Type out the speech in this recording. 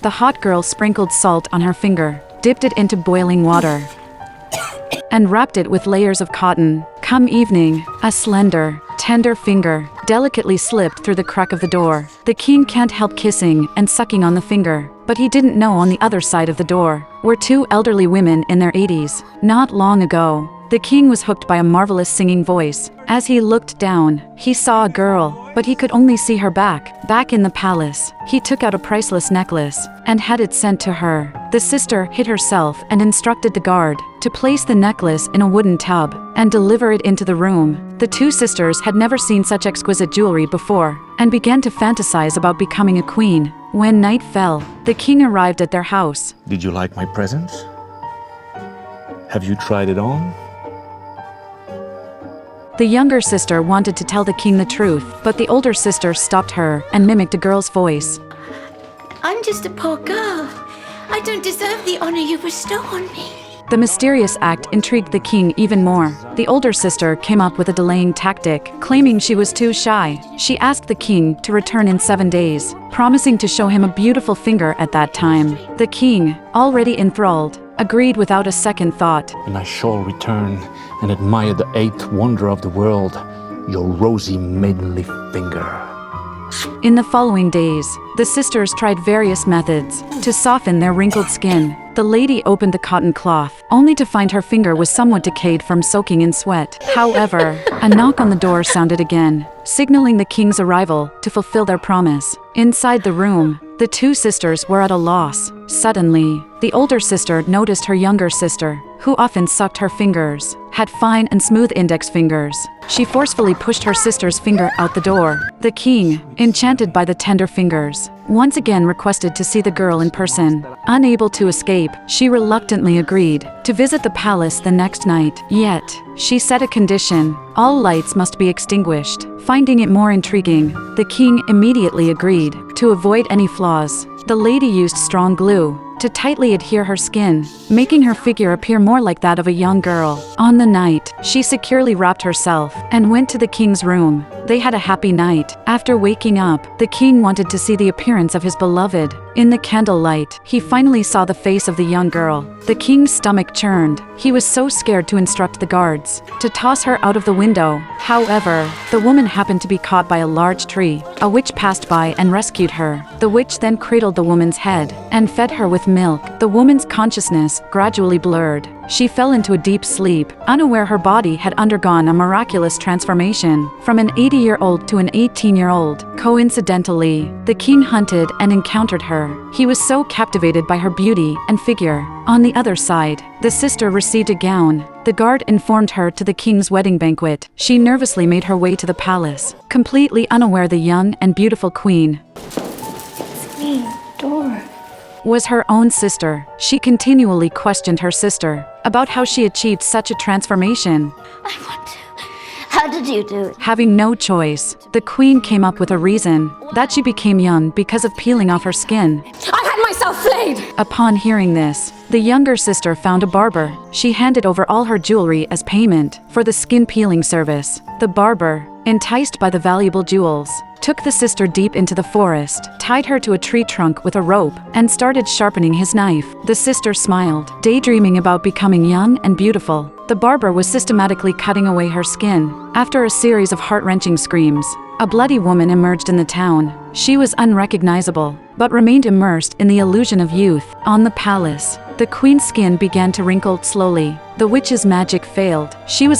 The hot girl sprinkled salt on her finger, dipped it into boiling water, and wrapped it with layers of cotton. Come evening, a slender, tender finger delicately slipped through the crack of the door. The king can't help kissing and sucking on the finger, but he didn't know on the other side of the door were two elderly women in their 80s. Not long ago, the king was hooked by a marvelous singing voice. As he looked down, he saw a girl, but he could only see her back. Back in the palace, he took out a priceless necklace and had it sent to her. The sister hid herself and instructed the guard to place the necklace in a wooden tub and deliver it into the room. The two sisters had never seen such exquisite jewelry before and began to fantasize about becoming a queen. When night fell, the king arrived at their house. Did you like my presents? Have you tried it on? The younger sister wanted to tell the king the truth, but the older sister stopped her and mimicked a girl's voice. I'm just a poor girl. I don't deserve the honor you bestow on me. The mysterious act intrigued the king even more. The older sister came up with a delaying tactic, claiming she was too shy. She asked the king to return in 7 days, promising to show him a beautiful finger at that time. The king, already enthralled, agreed without a second thought. And I shall return and admire the eighth wonder of the world, your rosy maidenly finger. In the following days, the sisters tried various methods to soften their wrinkled skin. The lady opened the cotton cloth, only to find her finger was somewhat decayed from soaking in sweat. However, a knock on the door sounded again, signaling the king's arrival to fulfill their promise. Inside the room, the two sisters were at a loss. Suddenly, the older sister noticed her younger sister, who often sucked her fingers, had fine and smooth index fingers. She forcefully pushed her sister's finger out the door. The king, enchanted by the tender fingers, once again requested to see the girl in person. Unable to escape, she reluctantly agreed to visit the palace the next night. Yet, she set a condition: all lights must be extinguished. Finding it more intriguing, the king immediately agreed. To avoid any flaws, the lady used strong glue to tightly adhere her skin, making her figure appear more like that of a young girl. On the night, she securely wrapped herself and went to the king's room. They had a happy night. After waking up, the king wanted to see the appearance of his beloved. In the candlelight, he finally saw the face of the young girl. The king's stomach churned. He was so scared to instruct the guards to toss her out of the window. However, the woman happened to be caught by a large tree. A witch passed by and rescued her. The witch then cradled the woman's head and fed her with milk. The woman's consciousness gradually blurred. She fell into a deep sleep, unaware her body had undergone a miraculous transformation from an 80-year-old to an 18-year-old. Coincidentally, the king hunted and encountered her. He was so captivated by her beauty and figure. On the other side, the sister received a gown. The guard informed her to the king's wedding banquet. She nervously made her way to the palace, completely unaware the young and beautiful queen It's me, Dora. was her own sister. She continually questioned her sister about how she achieved such a transformation. I want to. How did you do it? Having no choice, the queen came up with a reason that she became young because of peeling off her skin. I had myself flayed! Upon hearing this, the younger sister found a barber. She handed over all her jewelry as payment for the skin peeling service. The barber, enticed by the valuable jewels, took the sister deep into the forest, tied her to a tree trunk with a rope, and started sharpening his knife. The sister smiled, daydreaming about becoming young and beautiful. The barber was systematically cutting away her skin. After a series of heart-wrenching screams, a bloody woman emerged in the town. She was unrecognizable, but remained immersed in the illusion of youth. On the palace, the queen's skin began to wrinkle slowly. The witch's magic failed. She was